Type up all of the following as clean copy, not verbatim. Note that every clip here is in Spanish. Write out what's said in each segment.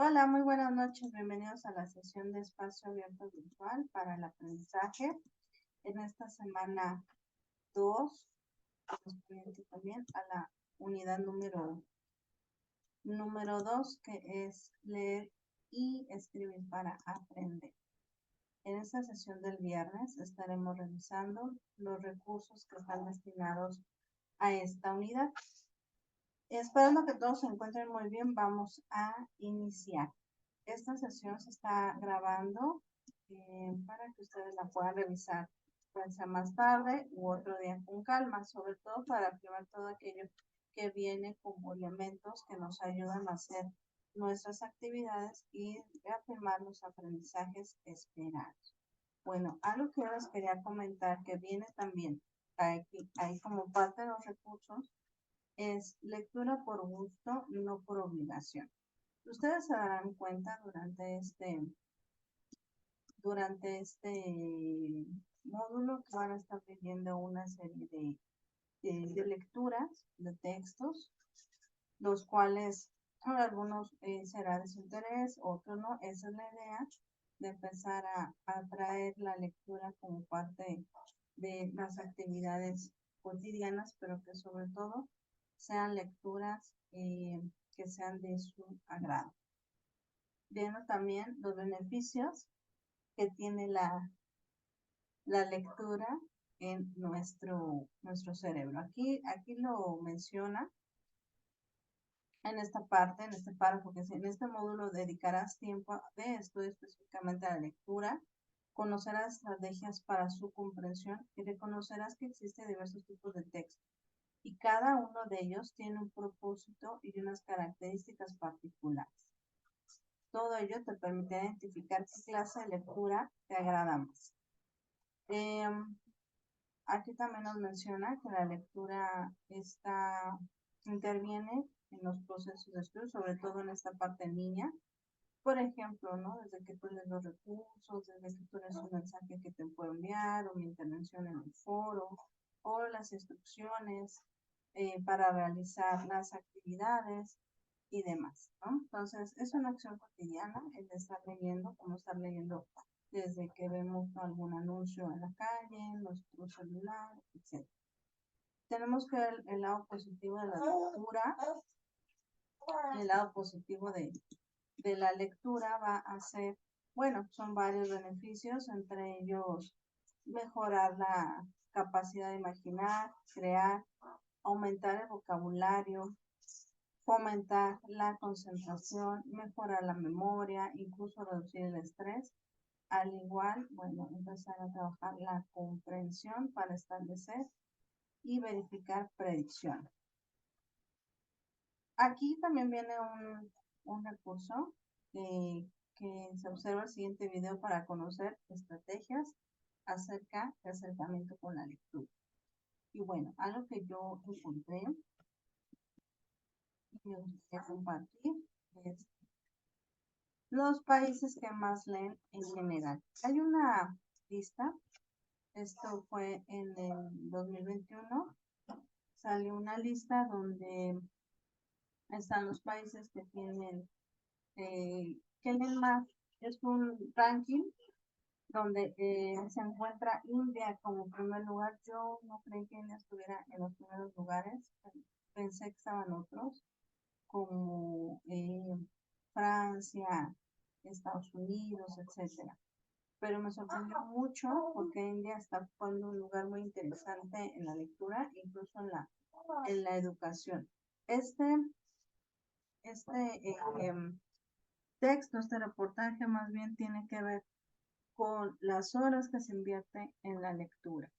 Hola, muy buenas noches. Bienvenidos a la sesión de espacio abierto virtual para el aprendizaje. En esta semana 2, correspondiente también a la unidad número 2, que es leer y escribir para aprender. En esta sesión del viernes estaremos revisando los recursos que están destinados a esta unidad. Esperando que todos se encuentren muy bien, vamos a iniciar. Esta sesión se está grabando para que ustedes la puedan revisar, puede ser más tarde u otro día con calma, sobre todo para afirmar todo aquello que viene como elementos que nos ayudan a hacer nuestras actividades y reafirmar los aprendizajes esperados. Bueno, algo que yo les quería comentar que viene también ahí como parte de los recursos es lectura por gusto, no por obligación. Ustedes se darán cuenta durante este módulo que van a estar viviendo una serie de lecturas, de textos, los cuales algunos será de su interés, otros no. Esa es la idea de empezar a traer la lectura como parte de las actividades cotidianas, pero que sobre todo sean lecturas que sean de su agrado. Viendo también los beneficios que tiene la lectura en nuestro cerebro. Aquí lo menciona en esta parte, en este párrafo, que en este módulo dedicarás tiempo de estudio específicamente a la lectura, conocerás estrategias para su comprensión y reconocerás que existen diversos tipos de texto. Y cada uno de ellos tiene un propósito y unas características particulares. Todo ello te permite identificar qué clase de lectura te agrada más. Aquí también nos menciona que la lectura interviene en los procesos de estudio, sobre todo en esta parte en línea. Por ejemplo, ¿no? Desde que tú lees los recursos, desde que tú lees un mensaje que te puedo enviar, o mi intervención en el foro, o las instrucciones para realizar las actividades y demás, ¿no? Entonces, es una acción cotidiana el de estar leyendo, como estar leyendo desde que vemos algún anuncio en la calle, en nuestro celular, etc. Tenemos que ver el lado positivo de la lectura. El lado positivo de la lectura va a ser, bueno, son varios beneficios, entre ellos mejorar la capacidad de imaginar, crear, aumentar el vocabulario, fomentar la concentración, mejorar la memoria, incluso reducir el estrés. Al igual, bueno, empezar a trabajar la comprensión para establecer y verificar predicciones. Aquí también viene un recurso que se observa el siguiente video para conocer estrategias acerca de acercamiento con la lectura. Y bueno, algo que yo encontré y me gustaría compartir es los países que más leen en general. Hay una lista, esto fue en el 2021, salió una lista donde están los países que leen más. Es un ranking donde se encuentra India como primer lugar. Yo no creí que India estuviera en los primeros lugares, pensé que estaban otros, como Francia, Estados Unidos, etcétera. Pero me sorprendió mucho porque India está ocupando un lugar muy interesante en la lectura, incluso en la educación. Este texto, este reportaje más bien tiene que ver con las horas que se invierte en la lectura.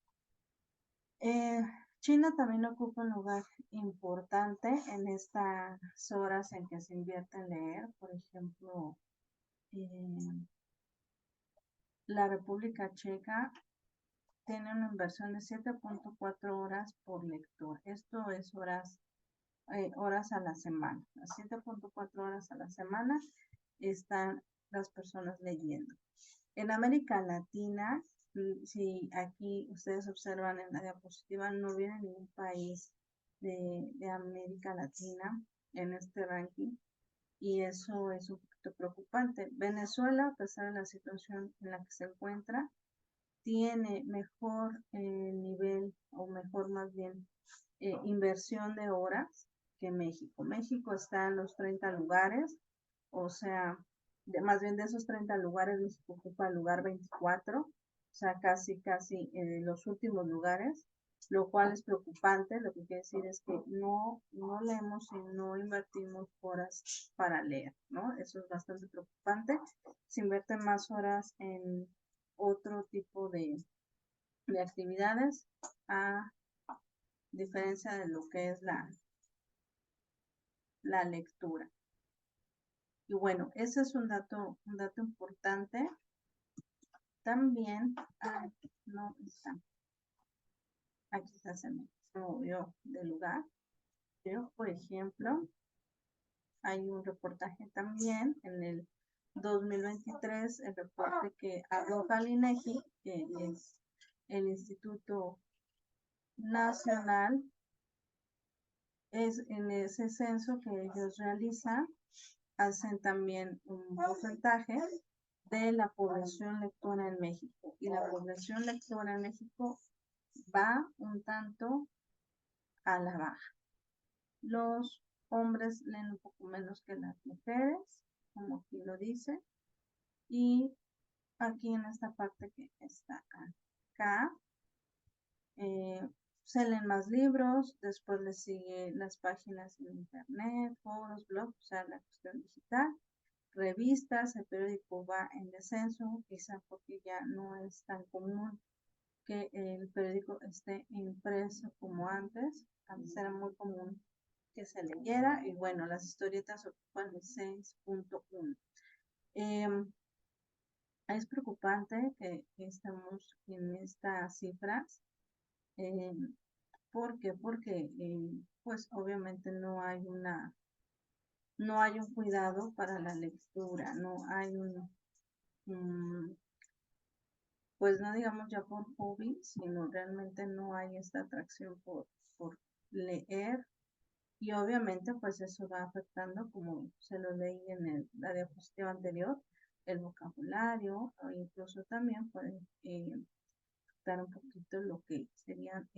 China también ocupa un lugar importante en estas horas en que se invierte en leer. Por ejemplo, la República Checa tiene una inversión de 7.4 horas por lector. Esto es horas a la semana. 7.4 horas a la semana están las personas leyendo. En América Latina, si aquí ustedes observan en la diapositiva, no viene ningún país de América Latina en este ranking, y eso es un poquito preocupante. Venezuela, a pesar de la situación en la que se encuentra, tiene mejor nivel, o mejor más bien, inversión de horas que México. México está en los 30 lugares, o sea, más bien de esos 30 lugares, México ocupa el lugar 24, o sea, casi los últimos lugares, lo cual es preocupante. Lo que quiere decir es que no leemos y no invertimos horas para leer, ¿no? Eso es bastante preocupante. Se invierten más horas en otro tipo de actividades, a diferencia de lo que es la lectura. Y bueno, ese es un dato importante. También, no está, aquí está, se me movió de lugar, pero por ejemplo, hay un reportaje también en el 2023, el reporte que arroja el INEGI, que es el Instituto Nacional, es en ese censo que ellos realizan, hacen también un porcentaje de la población lectora en México. Y la población lectora en México va un tanto a la baja. Los hombres leen un poco menos que las mujeres, como aquí lo dice. Y aquí en esta parte que está acá, se leen más libros, después le sigue las páginas en internet, foros, blogs, o sea, la cuestión digital, revistas. El periódico va en descenso, quizá porque ya no es tan común que el periódico esté impreso como antes. Antes era muy común que se leyera, y bueno, las historietas ocupan el 6.1. Es preocupante que estemos en estas cifras. ¿Por qué? Porque pues obviamente no hay un cuidado para la lectura, no hay pues no digamos ya por hobby, sino realmente no hay esta atracción por leer. Y obviamente pues eso va afectando, como se lo leí en la diapositiva anterior, el vocabulario, o incluso también puede afectar un poquito lo que serían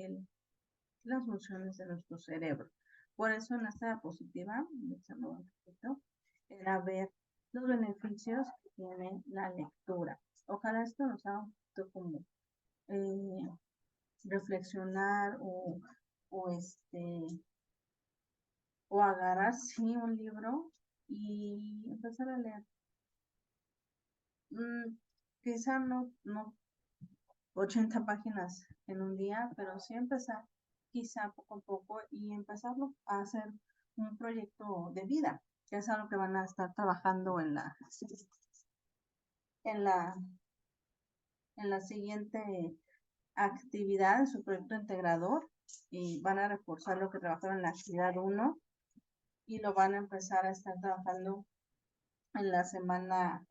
las funciones de nuestro cerebro. Por eso en esta diapositiva, un poquito, era ver los beneficios que tiene la lectura. Ojalá esto nos haga un poquito como reflexionar, o agarrar sí un libro y empezar a leer. Quizá no 80 páginas en un día, pero sí empezar quizá poco a poco y empezarlo a hacer un proyecto de vida, que es algo que van a estar trabajando en la, en la siguiente actividad, en su proyecto integrador, y van a reforzar lo que trabajaron en la actividad 1 y lo van a empezar a estar trabajando en la semana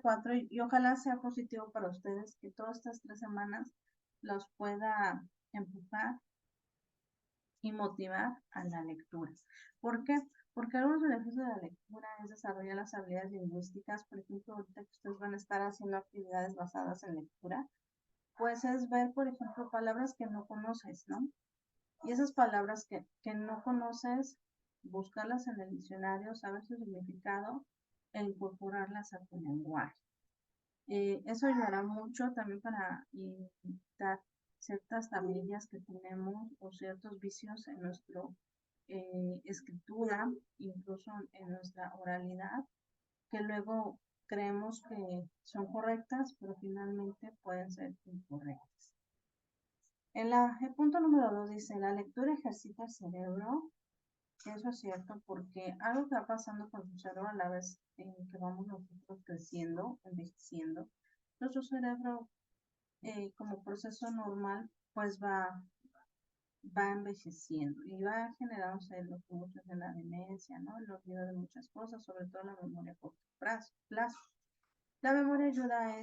4, y ojalá sea positivo para ustedes que todas estas 3 semanas los pueda empujar y motivar a la lectura. ¿Por qué? Porque algunos beneficios de la lectura es desarrollar las habilidades lingüísticas. Por ejemplo, ahorita que ustedes van a estar haciendo actividades basadas en lectura, pues es ver, por ejemplo, palabras que no conoces, ¿no? Y esas palabras que no conoces, buscarlas en el diccionario, saber su significado e incorporarlas a tu lenguaje. Eso ayudará mucho también para evitar ciertas tablillas que tenemos o ciertos vicios en nuestra escritura, incluso en nuestra oralidad, que luego creemos que son correctas, pero finalmente pueden ser incorrectas. En el punto número 2 dice, la lectura ejercita el cerebro. Eso es cierto, porque algo que va pasando con su cerebro a la vez que vamos nosotros creciendo, envejeciendo, nuestro cerebro, como proceso normal, pues va envejeciendo y va generándose lo que muchos de la demencia, ¿no? El olvido de muchas cosas, sobre todo la memoria a corto plazo. La memoria ayuda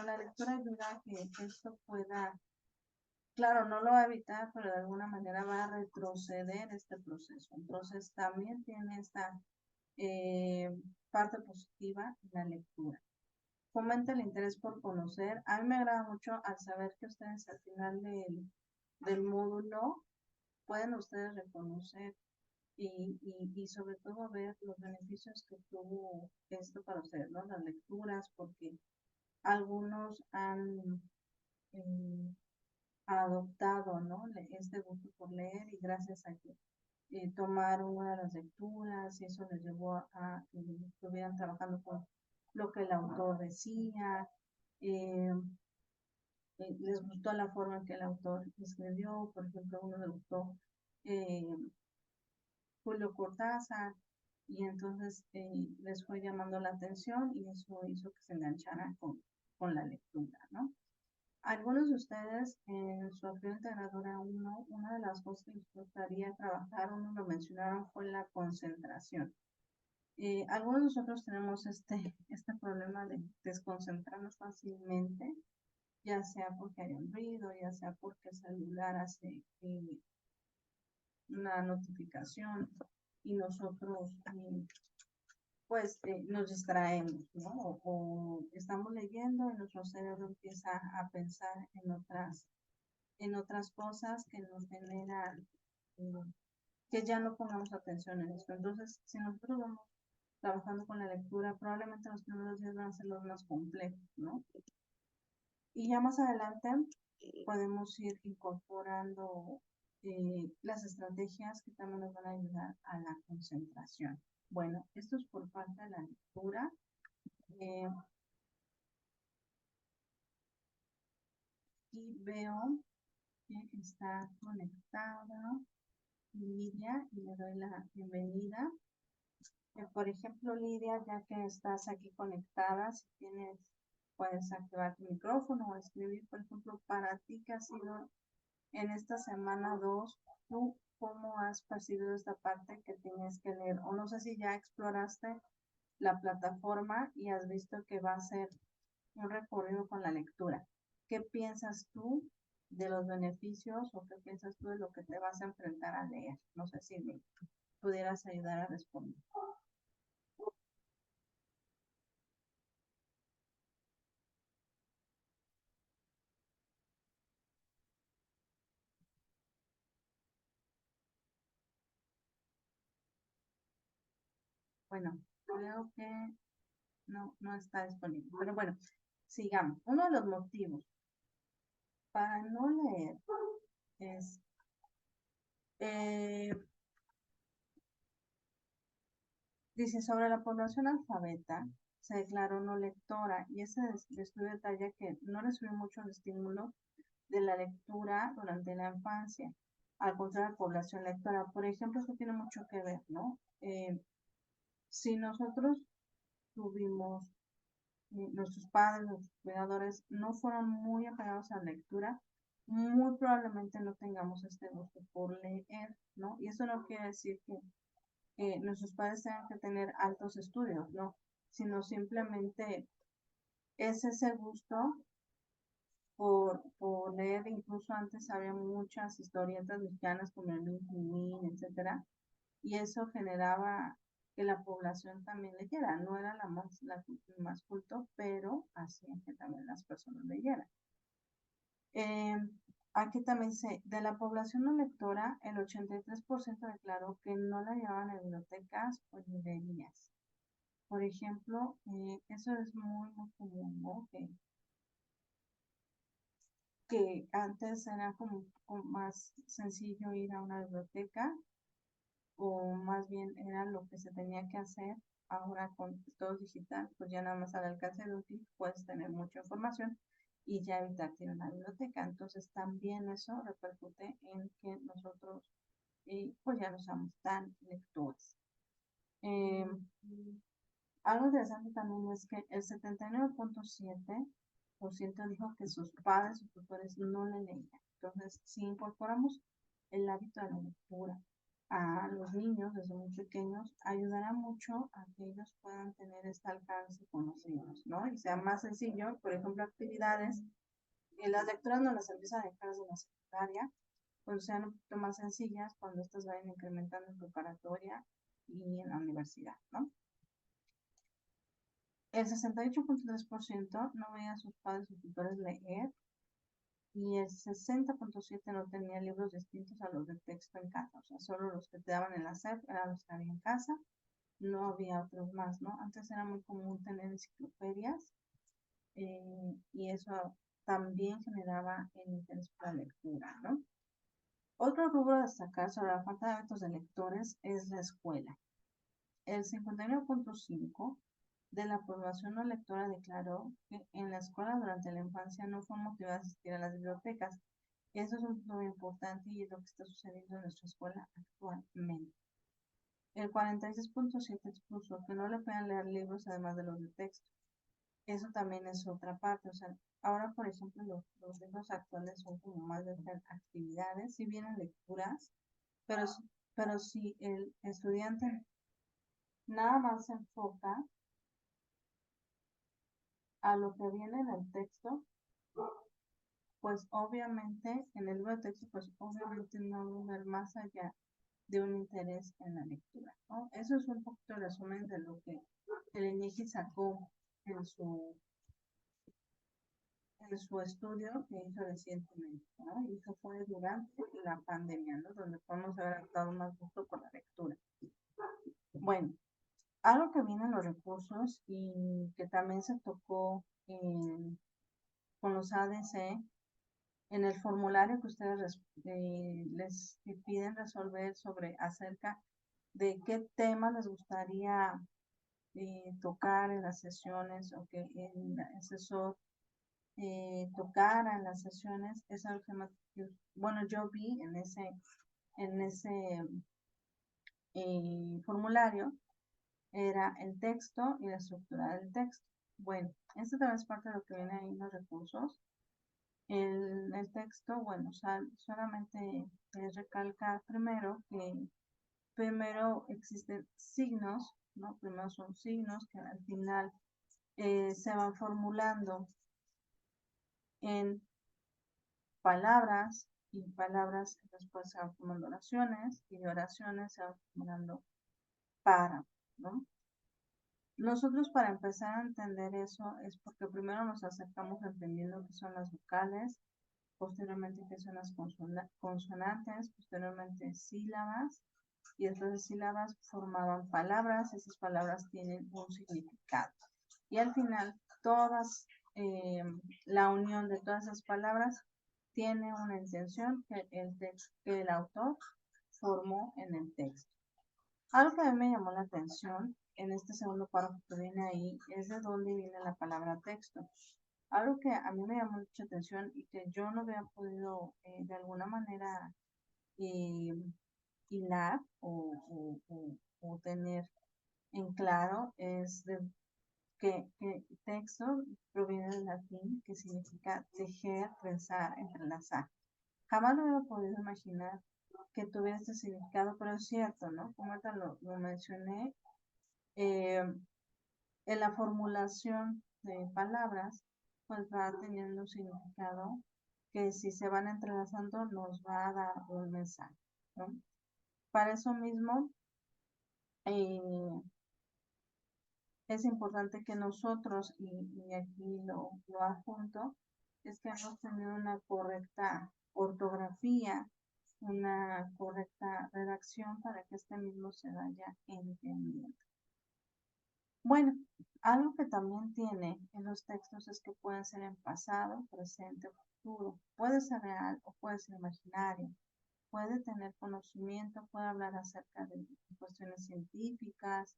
la lectura ayuda a que esto pueda, claro, no lo va a evitar, pero de alguna manera va a retroceder este proceso. Entonces también tiene esta eh, parte positiva en la lectura. Fomenta el interés por conocer. A mí me agrada mucho al saber que ustedes al final del módulo pueden ustedes reconocer y sobre todo ver los beneficios que tuvo esto para ustedes, ¿no? Las lecturas, porque algunos han adoptado, ¿no? Este gusto por leer y gracias a que tomaron una de las lecturas y eso les llevó a que estuvieran trabajando con lo que el autor decía, eh, les gustó la forma en que el autor escribió, por ejemplo, uno le gustó eh, Julio Cortázar, y entonces les fue llamando la atención y eso hizo que se engancharan con la lectura, ¿no? Algunos de ustedes en su acción integradora 1, una de las cosas que les gustaría trabajar, uno lo mencionaron, fue la concentración. Algunos de nosotros tenemos este problema de desconcentrarnos fácilmente, ya sea porque hay un ruido, ya sea porque el celular hace una notificación y nosotros pues nos distraemos, ¿no? O estamos leyendo y nuestro cerebro empieza a pensar en otras cosas que nos generan que ya no pongamos atención en esto. Entonces, si nosotros vamos trabajando con la lectura, probablemente los primeros días van a ser los más complejos, ¿no? Y ya más adelante podemos ir incorporando las estrategias que también nos van a ayudar a la concentración. Bueno, esto es por parte de la lectura. Eh, y veo que está conectada Lidia y le doy la bienvenida. Por ejemplo, Lidia, ya que estás aquí conectada, si tienes, puedes activar tu micrófono o escribir, por ejemplo, para ti que ha sido en esta semana 2, ¿tú cómo has percibido esta parte que tienes que leer? O no sé si ya exploraste la plataforma y has visto que va a ser un recorrido con la lectura. ¿Qué piensas tú de los beneficios o qué piensas tú de lo que te vas a enfrentar a leer? No sé si me pudieras ayudar a responder. Bueno, creo que no está disponible. Pero bueno, sigamos. Uno de los motivos para no leer es eh, dice, sobre la población alfabeta se declaró no lectora y ese estudio detalla que no recibió mucho estímulo de la lectura durante la infancia, al contrario de la población lectora. Por ejemplo, eso tiene mucho que ver, ¿no? Si nosotros tuvimos, nuestros padres, nuestros cuidadores no fueron muy apegados a la lectura, muy probablemente no tengamos este gusto por leer, ¿no? Y eso no quiere decir que nuestros padres tengan que tener altos estudios, ¿no? Sino simplemente es ese gusto por leer, incluso antes había muchas historietas mexicanas como el Min, etcétera, y eso generaba que la población también leyera, no era la más culto, pero hacía que también las personas leyeran. Eh, Aquí también dice, de la población no lectora, el 83% declaró que no la llevaban a bibliotecas o librerías. Por ejemplo, eso es muy común, ¿no? Que antes era como más sencillo ir a una biblioteca o más bien era lo que se tenía que hacer. Ahora con todo digital, pues ya nada más al alcance de un clic puedes tener mucha información y ya evitarte ir a una biblioteca. Entonces también eso repercute en que nosotros pues ya no somos tan lectores. Eh, Algo interesante también es que el 79.7% dijo que sus padres o tutores no le leían. Entonces, si incorporamos el hábito de la lectura a los niños desde muy pequeños, ayudará mucho a que ellos puedan tener este alcance conocidos, ¿no? Y sea más sencillo, por ejemplo, actividades, las lecturas no las empiezan a dejar desde la secundaria, pues sean un poquito más sencillas cuando estas vayan incrementando en preparatoria y en la universidad, ¿no? El 68.3% no veía a sus padres o tutores leer y el 60.7% no tenía libros distintos a los de texto en casa. O sea, solo los que te daban en la SEP eran los que había en casa, no había otros más, ¿no? Antes era muy común tener enciclopedias y eso también generaba el interés por la lectura, ¿no? Otro rubro a destacar sobre la falta de hábitos de lectores es la escuela. El 59.5% de la población no lectora declaró que en la escuela durante la infancia no fue motivada a asistir a las bibliotecas. Eso es un punto muy importante y es lo que está sucediendo en nuestra escuela actualmente. El 46.7% expuso que no le pueden leer libros además de los de texto. Eso también es otra parte. O sea, ahora, por ejemplo, los libros actuales son como más de hacer actividades, si vienen lecturas, pero si el estudiante nada más se enfoca a lo que viene en el texto, pues obviamente en el libro de texto, pues obviamente no va a ver más allá de un interés en la lectura, ¿no? Eso es un poquito el resumen de lo que el INEGI sacó en su, en su estudio que hizo recientemente, ¿no? Y eso fue durante la pandemia, ¿no? Donde podemos haber adoptado más gusto por la lectura. Bueno, algo que viene en los recursos y que también se tocó con los ADC, en el formulario que ustedes les piden resolver sobre acerca de qué temas les gustaría tocar en las sesiones o que el asesor tocara en las sesiones, es algo que, bueno, yo vi en ese formulario, era el texto y la estructura del texto. Bueno, esto también es parte de lo que viene ahí en los recursos. El texto, bueno, solamente recalca primero que primero existen signos, ¿no? Primero son signos que al final se van formulando en palabras y palabras que después se van formando oraciones y de oraciones se van formulando párrafos, ¿no? Nosotros para empezar a entender eso es porque primero nos acercamos entendiendo qué son las vocales, posteriormente qué son las consonantes, posteriormente sílabas, y después de sílabas formaban palabras, esas palabras tienen un significado. Y al final, la unión de todas esas palabras tiene una intención que el autor formó en el texto. Algo que a mí me llamó la atención en este segundo párrafo que viene ahí es de dónde viene la palabra texto. Algo que a mí me llamó mucha atención y que yo no había podido de alguna manera hilar o tener en claro es que texto proviene del latín que significa tejer, trenzar, entrelazar. Jamás lo había podido imaginar que tuviera este significado, pero es cierto, ¿no? Como ahorita lo mencioné, eh, en la formulación de palabras, pues va teniendo un significado que si se van entrelazando nos va a dar un mensaje, ¿no? Para eso mismo, eh, es importante que nosotros, y aquí lo adjunto, es que hemos tenido una correcta ortografía, una correcta redacción para que este mismo se vaya entendiendo. Bueno, algo que también tiene en los textos es que pueden ser en pasado, presente o futuro. Puede ser real o puede ser imaginario. Puede tener conocimiento, puede hablar acerca de cuestiones científicas,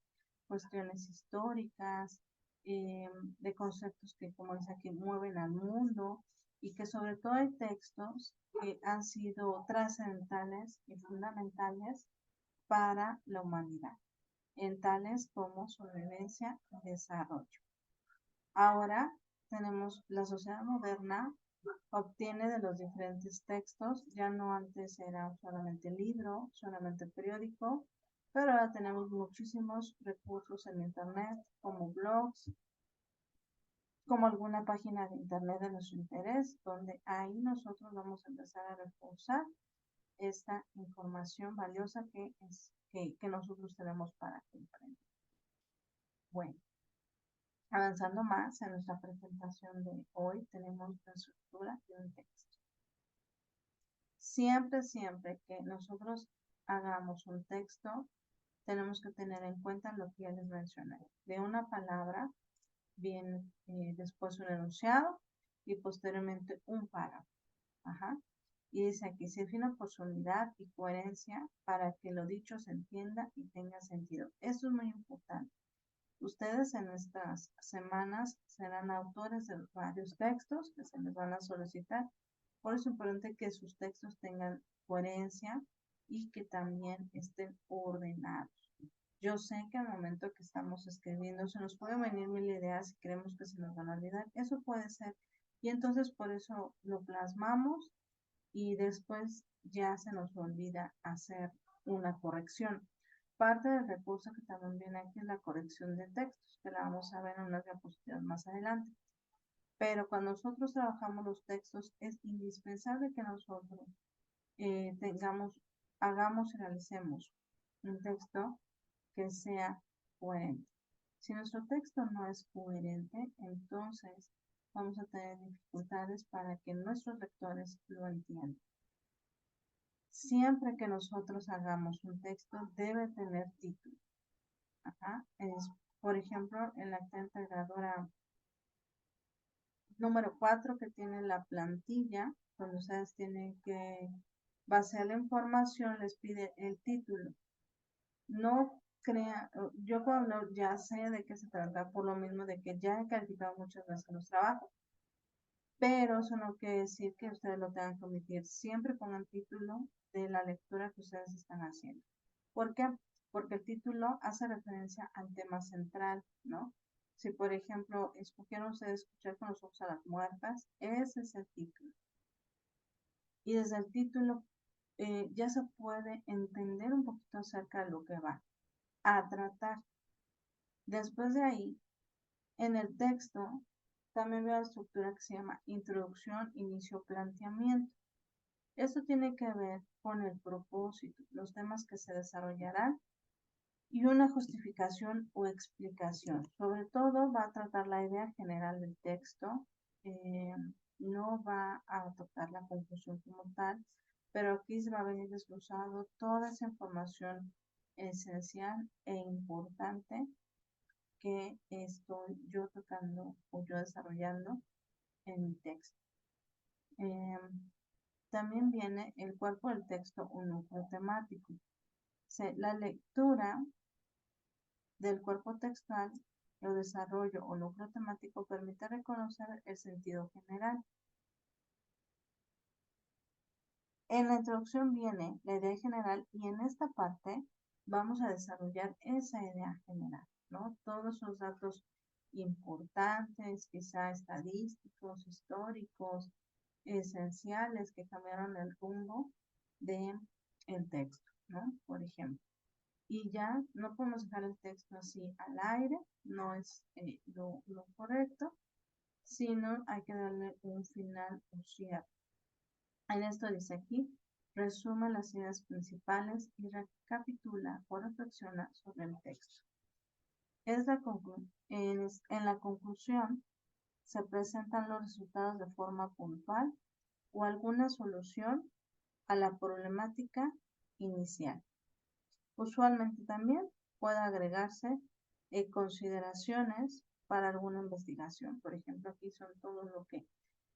cuestiones históricas, de conceptos que, como dice aquí, mueven al mundo y que sobre todo hay textos que han sido trascendentales y fundamentales para la humanidad, en tales como sobrevivencia y desarrollo. Ahora tenemos la sociedad moderna, obtiene de los diferentes textos, ya no antes era solamente libro, solamente periódico, pero ahora tenemos muchísimos recursos en internet, como blogs, como alguna página de internet de nuestro interés, donde ahí nosotros vamos a empezar a reforzar esta información valiosa que nosotros tenemos para comprender. Bueno, avanzando más en nuestra presentación de hoy, tenemos la estructura de un texto. Siempre que nosotros hagamos un texto, tenemos que tener en cuenta lo que ya les mencioné. De una palabra viene después un enunciado y posteriormente un párrafo. Ajá. Y dice aquí, se define por su unidad y coherencia para que lo dicho se entienda y tenga sentido. Esto es muy importante. Ustedes en estas semanas serán autores de varios textos que se les van a solicitar. Por eso es importante que sus textos tengan coherencia y que también estén ordenados. Yo sé que al momento que estamos escribiendo se nos pueden venir mil ideas y creemos que se nos van a olvidar. Eso puede ser. Y entonces por eso lo plasmamos y después ya se nos olvida hacer una corrección. Parte del recurso que también viene aquí es la corrección de textos, que la vamos a ver en unas diapositivas más adelante. Pero cuando nosotros trabajamos los textos, es indispensable que nosotros hagamos y realicemos un texto que sea coherente. Si nuestro texto no es coherente, entonces vamos a tener dificultades para que nuestros lectores lo entiendan. Siempre que nosotros hagamos un texto, debe tener título. Ajá. Por ejemplo, en la acta integradora número 4 que tiene la plantilla, cuando ustedes tienen que vaciar la información, les pide el título. No crea, yo cuando ya sé de qué se trata, por lo mismo de que ya he calificado muchas veces los trabajos, pero eso no quiere decir que ustedes lo tengan que omitir. Siempre pongan título de la lectura que ustedes están haciendo. ¿Por qué? Porque el título hace referencia al tema central, ¿no? Si, por ejemplo, escogieron ustedes escuchar con los ojos a las muertas, ese es el título. Y desde el título ya se puede entender un poquito acerca de lo que va a tratar. Después de ahí, en el texto, también veo la estructura que se llama introducción, inicio, planteamiento. Esto tiene que ver con el propósito, los temas que se desarrollarán y una justificación o explicación. Sobre todo va a tratar la idea general del texto, no va a tocar la conclusión como tal, pero aquí se va a venir desglosado toda esa información esencial e importante que estoy yo tocando o yo desarrollando en mi texto. También viene el cuerpo del texto o núcleo temático. La lectura del cuerpo textual, el desarrollo o núcleo temático permite reconocer el sentido general. En la introducción viene la idea general y en esta parte vamos a desarrollar esa idea general, ¿no? Todos los datos importantes, quizá estadísticos, históricos, esenciales que cambiaron el rumbo del texto, ¿no? Por ejemplo. Y ya no podemos dejar el texto así al aire, no es lo correcto, sino hay que darle un final o cierre. En esto dice aquí, resume las ideas principales y recapitula o reflexiona sobre el texto. En la conclusión se presentan los resultados de forma puntual o alguna solución a la problemática inicial. Usualmente también puede agregarse consideraciones para alguna investigación. Por ejemplo, aquí son todo lo que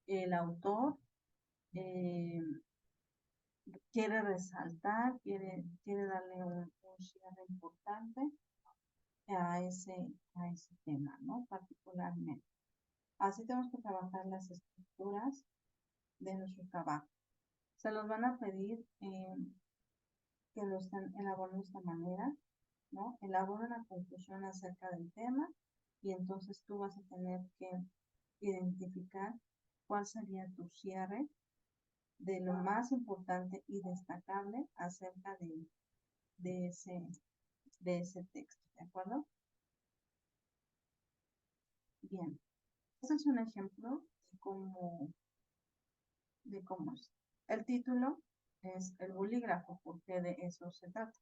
el autor quiere resaltar, quiere darle un cierre importante a ese tema, ¿no? Particularmente. Así tenemos que trabajar las estructuras de nuestro trabajo. Se los van a pedir que lo estén elaborando de esta manera, ¿no? Elabora una conclusión acerca del tema y entonces tú vas a tener que identificar cuál sería tu cierre de lo más importante y destacable acerca de ese texto, ¿de acuerdo? Bien, este es un ejemplo de cómo es. El título es el bolígrafo, porque de eso se trata,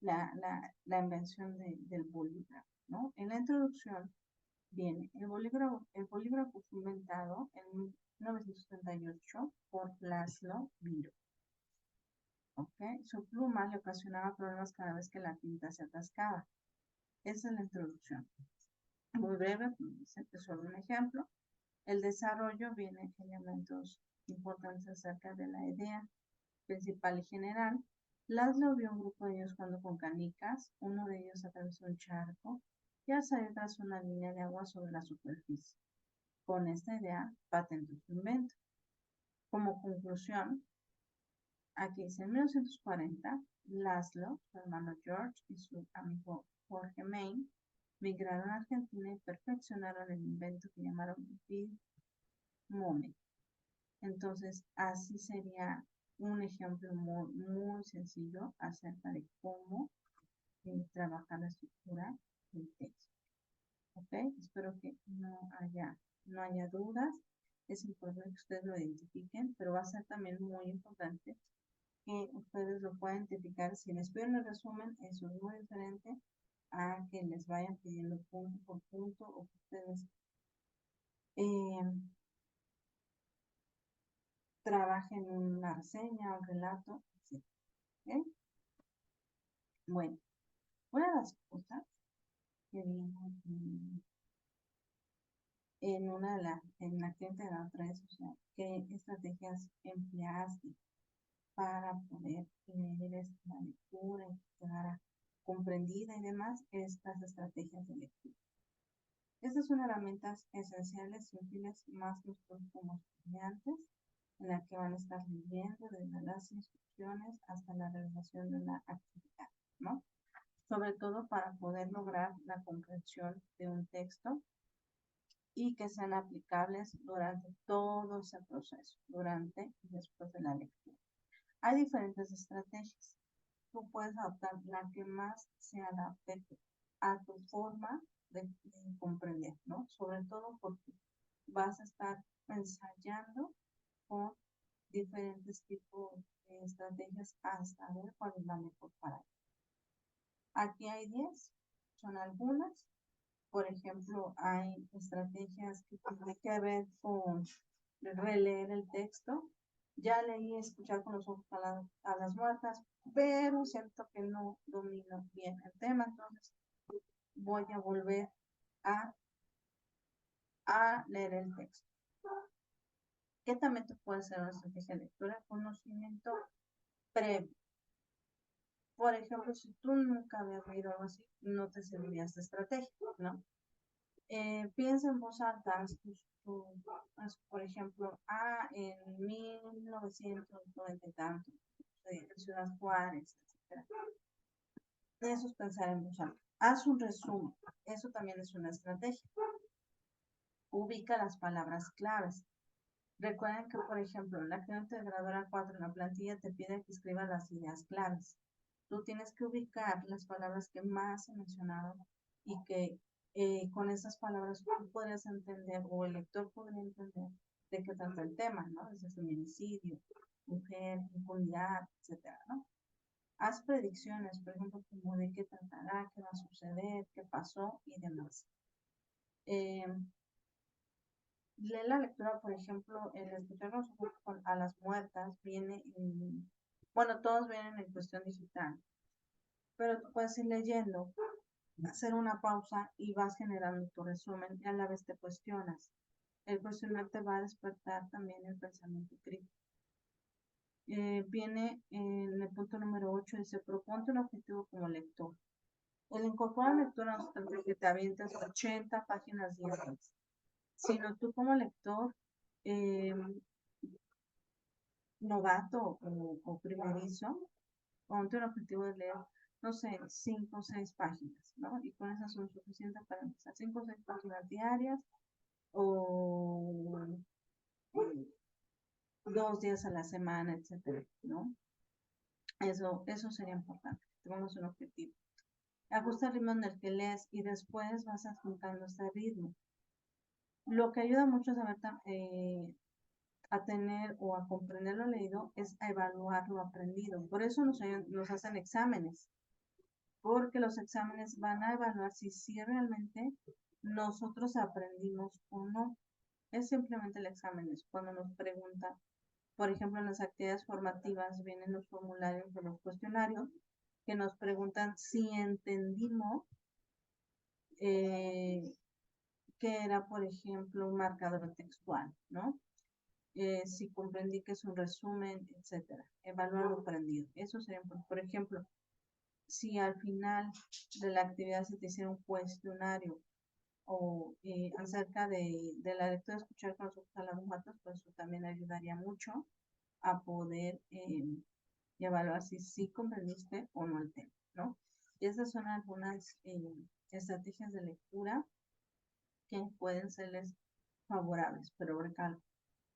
la invención del bolígrafo, ¿no? En la introducción viene, el bolígrafo fue inventado en 1938 por Laszlo Biro, ¿ok? Su pluma le ocasionaba problemas cada vez que la tinta se atascaba. Esa es la introducción. Muy breve, solo un ejemplo. El desarrollo viene elementos importantes acerca de la idea principal y general. Laszlo vio un grupo de ellos jugando con canicas, uno de ellos atravesó un charco y al salir tras una línea de agua sobre la superficie. Con esta idea patentó su invento. Como conclusión, aquí dice, en 1940, Laszlo, su hermano George y su amigo Jorge Main migraron a Argentina y perfeccionaron el invento que llamaron Bitmome. Entonces, así sería un ejemplo muy, muy sencillo acerca de cómo trabajar la estructura del texto. ¿Ok? Espero que no haya dudas. Es importante que ustedes lo identifiquen, pero va a ser también muy importante que ustedes lo puedan identificar. Si les piden el resumen, eso es muy diferente a que les vayan pidiendo punto por punto o que ustedes trabajen una reseña, un relato, etc. ¿Okay? Bueno, una de las cosas que vimos en la que de las redes sociales, qué estrategias empleaste para poder leer la lectura y quedar comprendida y demás, estas estrategias de lectura. Estas son herramientas esenciales y útiles más nosotros como estudiantes, en la que van a estar leyendo desde las instrucciones hasta la realización de la actividad, ¿no? Sobre todo para poder lograr la comprensión de un texto y que sean aplicables durante todo ese proceso, durante y después de la lectura. Hay diferentes estrategias. Tú puedes adoptar la que más se adapte a tu forma de comprender, ¿no? Sobre todo porque vas a estar ensayando con diferentes tipos de estrategias hasta ver cuál es la mejor para ti. Aquí hay 10, son algunas. Por ejemplo, hay estrategias que tienen que ver con releer el texto. Ya leí Escuchar con los ojos a las muertas, pero siento que no domino bien el tema, entonces voy a volver a leer el texto. ¿Qué también te puede ser una estrategia de lectura? Conocimiento previo. Por ejemplo, si tú nunca habías leído algo así, no te serviría esta estrategia, ¿no? Piensa en voz alta, por ejemplo, en 1990 y tanto, en Ciudad Juárez, etc. Eso es pensar en voz alta. Haz un resumen, eso también es una estrategia. Ubica las palabras claves. Recuerden que, por ejemplo, la actividad integradora 4 en la plantilla te pide que escribas las ideas claves. Tú tienes que ubicar las palabras que más se mencionaron y que con esas palabras tú podrías entender o el lector podría entender de qué trata el tema, ¿no? Desde feminicidio, mujer, impunidad, etcétera, ¿no? Haz predicciones, por ejemplo, como de qué tratará, qué va a suceder, qué pasó y demás. Lee la lectura, por ejemplo, el escucharnos a las muertas viene bueno, todos vienen en cuestión digital, pero tú puedes ir leyendo, hacer una pausa y vas generando tu resumen y a la vez te cuestionas. El cuestionar te va a despertar también el pensamiento crítico. Viene en el punto número 8, dice, proponte un objetivo como lector. El incorporar lectura no es que te avientes 80 páginas diarias, sino tú como lector, novato o primerizo, ponte un objetivo de leer, no sé, 5 o 6 páginas, ¿no? Y con esas son suficientes para empezar 5 o 6 páginas diarias o 2 días a la semana, etcétera, ¿no? Eso sería importante, que tengamos un objetivo. Ajusta el ritmo en el que lees y después vas adjuntando este ritmo. Lo que ayuda mucho es saber a tener o a comprender lo leído es a evaluar lo aprendido. Por eso nos hacen exámenes, porque los exámenes van a evaluar si realmente nosotros aprendimos o no. Es simplemente el examen, es cuando nos pregunta, por ejemplo, en las actividades formativas vienen los formularios de los cuestionarios que nos preguntan si entendimos que era, por ejemplo, un marcador textual, ¿no? Si comprendí que es un resumen, etcétera. Evaluar lo aprendido. Eso sería, por ejemplo, si al final de la actividad se te hiciera un cuestionario o acerca de la lectura, escuchar con los ojos a las matas, pues eso también ayudaría mucho a poder evaluar si sí comprendiste o no el tema, ¿no? Y esas son algunas estrategias de lectura que pueden serles favorables, pero recalco,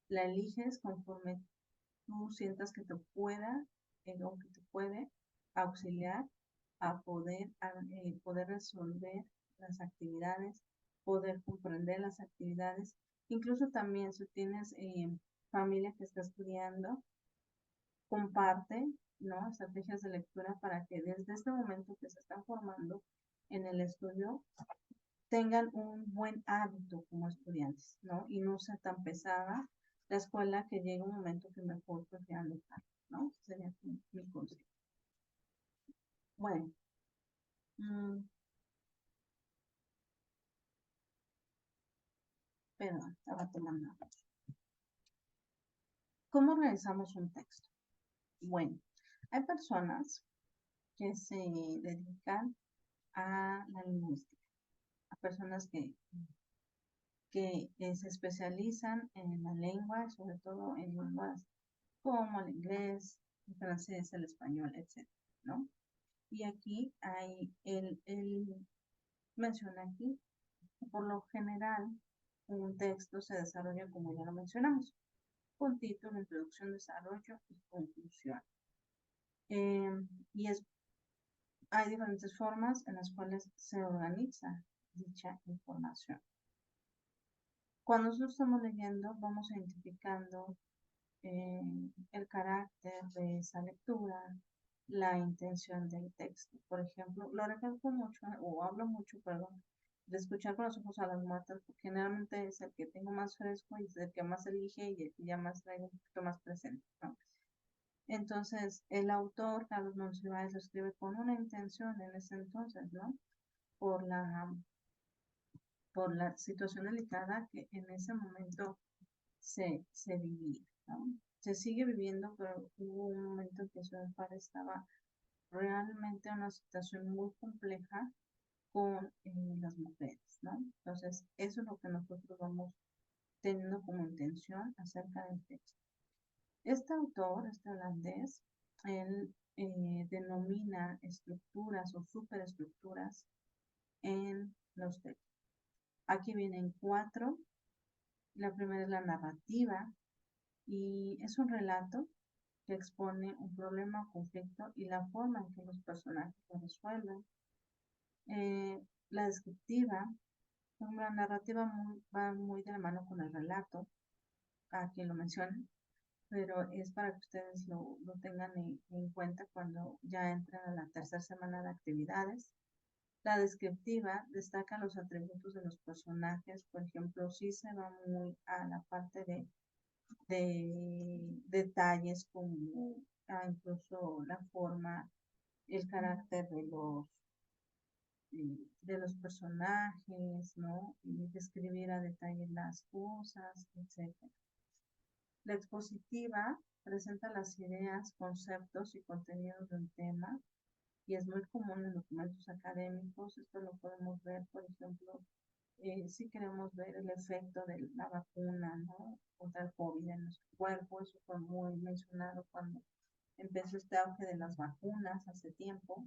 la eliges conforme tú sientas que te pueda o que te puede auxiliar a poder resolver las actividades, poder comprender las actividades. Incluso también si tienes familia que está estudiando, comparte, ¿no? Estrategias de lectura para que desde este momento que se están formando en el estudio tengan un buen hábito como estudiantes, ¿no? Y no sea tan pesada la escuela que llegue un momento que mejor prefieran dejar, ¿no? Sería mi consejo. Bueno, perdón, estaba tomando agua. ¿Cómo organizamos un texto? Bueno, hay personas que se dedican a la lingüística, a personas que se especializan en la lengua, sobre todo en lenguas como el inglés, el francés, el español, etcétera, ¿no? Y aquí él menciona aquí, por lo general, un texto se desarrolla como ya lo mencionamos, con título, introducción, desarrollo y conclusión. Y hay diferentes formas en las cuales se organiza dicha información. Cuando nosotros estamos leyendo, vamos identificando el carácter de esa lectura, la intención del texto. Por ejemplo, lo recalco mucho, o hablo mucho, perdón, de escuchar con los ojos a las muertas, porque generalmente es el que tengo más fresco y es el que más elige y el que ya más traigo un poquito más presente, ¿no? Entonces, el autor, Carlos Monsiváis, lo escribe con una intención en ese entonces, ¿no? Por la, por la situación delicada que en ese momento se vivía, ¿no? Se sigue viviendo, pero hubo un momento en que Ciudad Juárez estaba realmente en una situación muy compleja con las mujeres, ¿no? Entonces, eso es lo que nosotros vamos teniendo como intención acerca del texto. Este autor, este holandés, él denomina estructuras o superestructuras en los textos. Aquí vienen 4. La primera es la narrativa y es un relato que expone un problema o conflicto y la forma en que los personajes lo resuelven. La descriptiva, la narrativa va muy de la mano con el relato, aquí lo mencionan, pero es para que ustedes lo tengan en cuenta cuando ya entran a la tercera semana de actividades. La descriptiva destaca los atributos de los personajes, por ejemplo, sí se va muy a la parte de detalles como incluso la forma, el carácter de los personajes, ¿no? Y describir a detalle las cosas, etc. La expositiva presenta las ideas, conceptos y contenidos del tema y es muy común en documentos académicos. Esto lo podemos ver, por ejemplo, si queremos ver el efecto de la vacuna, ¿no? Contra el COVID en nuestro cuerpo. Eso fue muy mencionado cuando empezó este auge de las vacunas hace tiempo.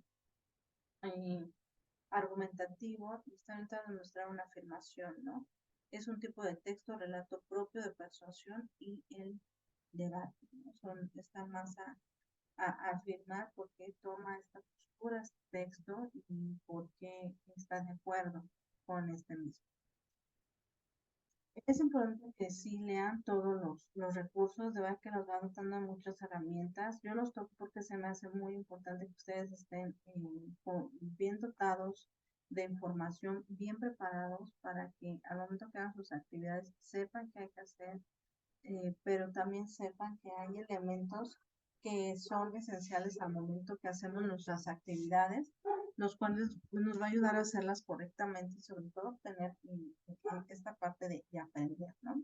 Argumentativo, está intentando demostrar una afirmación, ¿no? Es un tipo de texto, relato propio de persuasión y el debate, ¿no? Está más a afirmar por qué toma esta postura, este texto y por qué está de acuerdo con este mismo. Es importante que sí lean todos los recursos, de verdad que nos van dando muchas herramientas. Yo los toco porque se me hace muy importante que ustedes estén bien dotados de información, bien preparados para que al momento que hagan sus actividades sepan qué hay que hacer, pero también sepan que hay elementos que son esenciales al momento que hacemos nuestras actividades, los cuales nos va a ayudar a hacerlas correctamente y sobre todo tener esta parte de aprender, ¿no?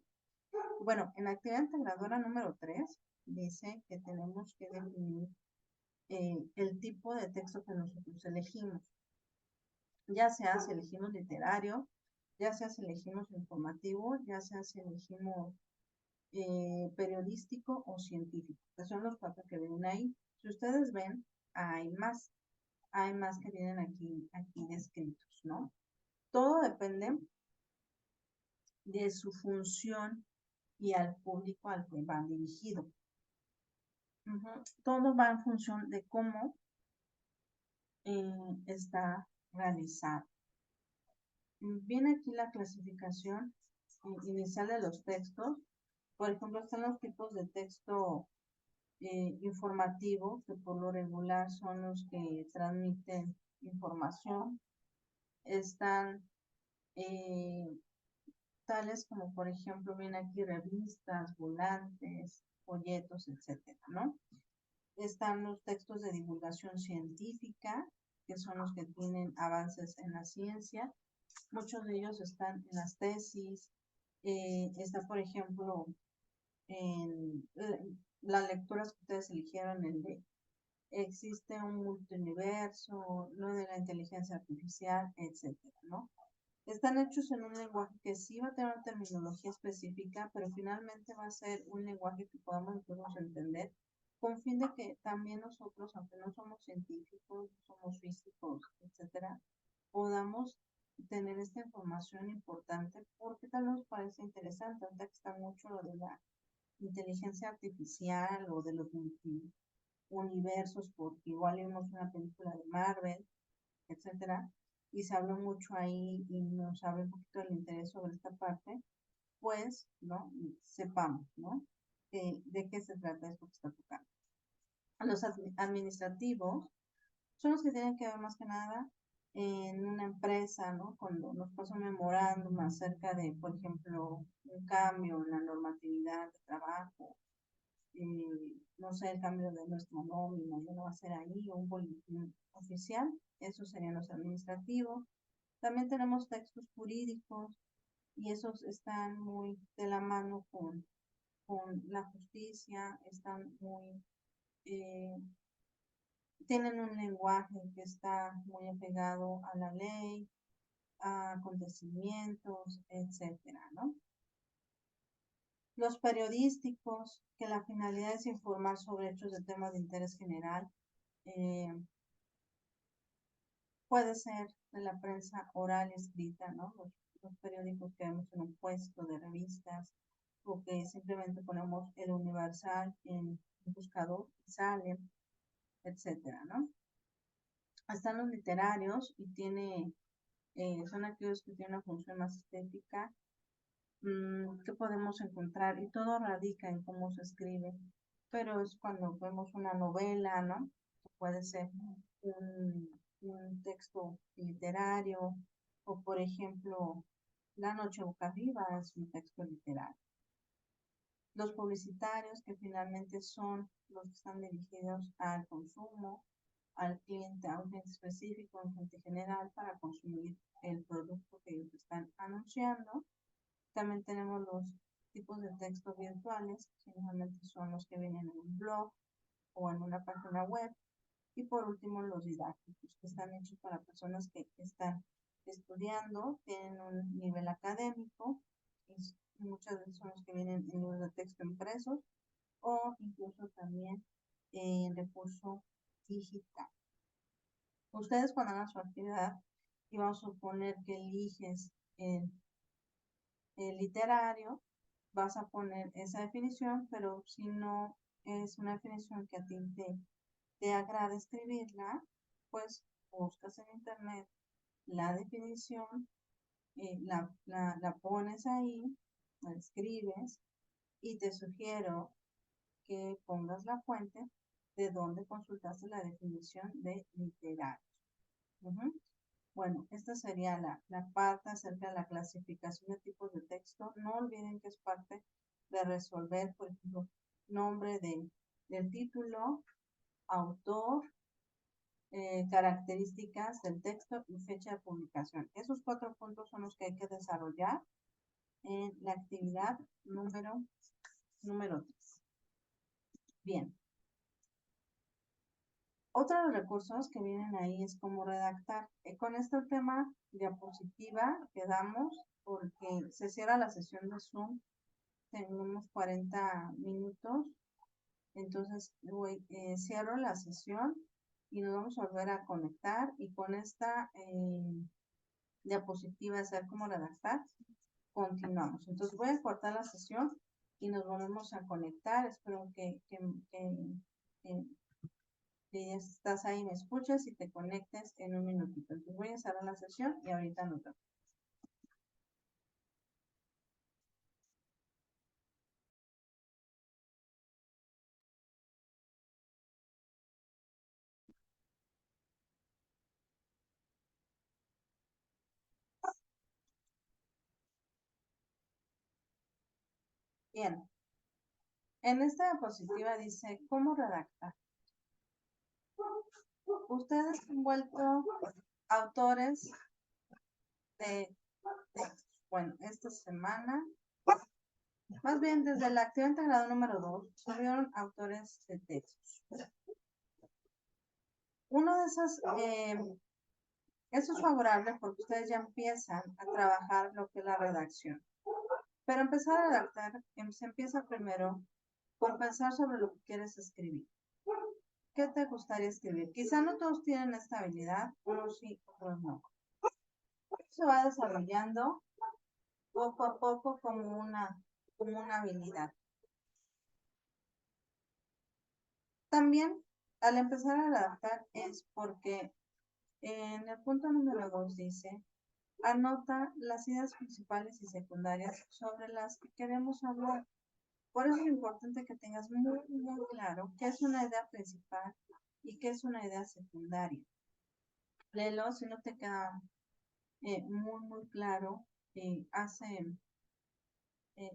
Bueno, en la actividad integradora número 3 dice que tenemos que definir el tipo de texto que nosotros elegimos, ya sea si elegimos literario, ya sea si elegimos informativo, ya sea si elegimos periodístico o científico, que son los cuatro que vienen ahí. Si ustedes ven, hay más que vienen aquí descritos, ¿no? Todo depende de su función y al público al que van dirigido. Todo va en función de cómo está realizado. Viene aquí la clasificación inicial de los textos. Por ejemplo, están los tipos de texto informativo, que por lo regular son los que transmiten información. Están tales como, por ejemplo, viene aquí revistas, volantes, folletos, etcétera, ¿no? Están los textos de divulgación científica, que son los que tienen avances en la ciencia. Muchos de ellos están en las tesis. Está, por ejemplo, en las lecturas que ustedes eligieron, el de existe un multiuniverso, lo de la inteligencia artificial, etcétera, ¿no? Están hechos en un lenguaje que sí va a tener una terminología específica, pero finalmente va a ser un lenguaje que podamos nosotros entender, con fin de que también nosotros, aunque no somos científicos, somos físicos, etcétera, podamos tener esta información importante, porque tal vez nos parece interesante, ahorita que está mucho lo de la inteligencia artificial o de los universos, porque igual vimos una película de Marvel, etcétera, y se habló mucho ahí y nos abre un poquito el interés sobre esta parte, pues, ¿no? Sepamos, ¿no? De qué se trata esto que está tocando. Los administrativos son los que tienen que ver más que nada en una empresa, ¿no? Cuando nos pasa un memorándum acerca de, por ejemplo, un cambio en la normatividad de trabajo, no sé, el cambio de nuestra nómina, ya no va a ser ahí, o un boletín oficial, esos serían los administrativos. También tenemos textos jurídicos y esos están muy de la mano con la justicia, están muy, tienen un lenguaje que está muy apegado a la ley, a acontecimientos, etcétera, ¿no? Los periodísticos, que la finalidad es informar sobre hechos de temas de interés general, eh, puede ser de la prensa oral y escrita, ¿no? Los periódicos que vemos en un puesto de revistas, o que simplemente ponemos el Universal en un buscador y salen, etcétera, ¿no? Están los literarios y son aquellos que tienen una función más estética, que podemos encontrar, y todo radica en cómo se escribe, pero es cuando vemos una novela, ¿no? Que puede ser un texto literario, o por ejemplo, La noche boca arriba es un texto literario. Los publicitarios, que finalmente son los que están dirigidos al consumo, al cliente, a un cliente específico, a un cliente general, para consumir el producto que ellos están anunciando. También tenemos los tipos de textos virtuales, que normalmente son los que vienen en un blog o en una página web. Y por último, los didácticos, que están hechos para personas que están estudiando, tienen un nivel académico, y muchas veces son los que vienen en libros de texto impresos o incluso también en recurso digital. Ustedes cuando hagan su actividad, y vamos a suponer que eliges el literario, vas a poner esa definición, pero si no es una definición que a ti te agrada escribirla, pues buscas en internet la definición, la pones ahí escribes y te sugiero que pongas la fuente de donde consultaste la definición de literario. Bueno, esta sería la parte acerca de la clasificación de tipos de texto. No olviden que es parte de resolver, por ejemplo, nombre del título, autor, características del texto y fecha de publicación. Esos 4 puntos son los que hay que desarrollar en la actividad número 3. Bien. Otro de los recursos que vienen ahí es cómo redactar. Con este tema diapositiva quedamos porque se cierra la sesión de Zoom. Tenemos 40 minutos. Entonces cierro la sesión y nos vamos a volver a conectar. Y con esta diapositiva, hacer cómo redactar, continuamos. Entonces voy a cortar la sesión y nos volvemos a conectar. Espero que si estás ahí, me escuchas y te conectes en un minutito. Entonces voy a cerrar la sesión y ahorita nos vemos. Bien. En esta diapositiva dice cómo redactar. Ustedes han vuelto autores de textos. Bueno, esta semana, más bien desde la actividad integrada número 2, subieron autores de textos. Uno de esos, eso es favorable porque ustedes ya empiezan a trabajar lo que es la redacción. Pero empezar a redactar, se empieza primero por pensar sobre lo que quieres escribir. ¿Qué te gustaría escribir? Quizá no todos tienen esta habilidad, unos sí, otros no. Se va desarrollando poco a poco como una habilidad. También, al empezar a redactar es porque en el punto número 2 dice, anota las ideas principales y secundarias sobre las que queremos hablar. Por eso es importante que tengas muy, muy claro qué es una idea principal y qué es una idea secundaria. Léelo si no te queda muy, muy claro.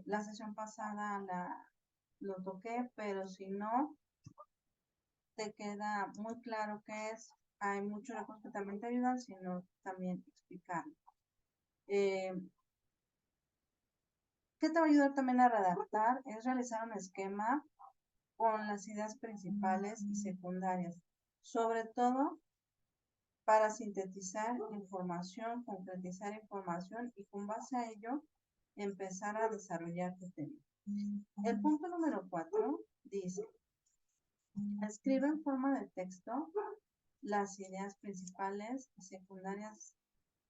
La sesión pasada lo toqué, pero si no te queda muy claro qué es, hay muchos recursos que también te ayudan, sino también explicar. ¿Qué te va a ayudar también a redactar? Es realizar un esquema con las ideas principales y secundarias, sobre todo para sintetizar información, concretizar información y con base a ello empezar a desarrollar tu tema. El punto número 4 dice, escribe en forma de texto las ideas principales y secundarias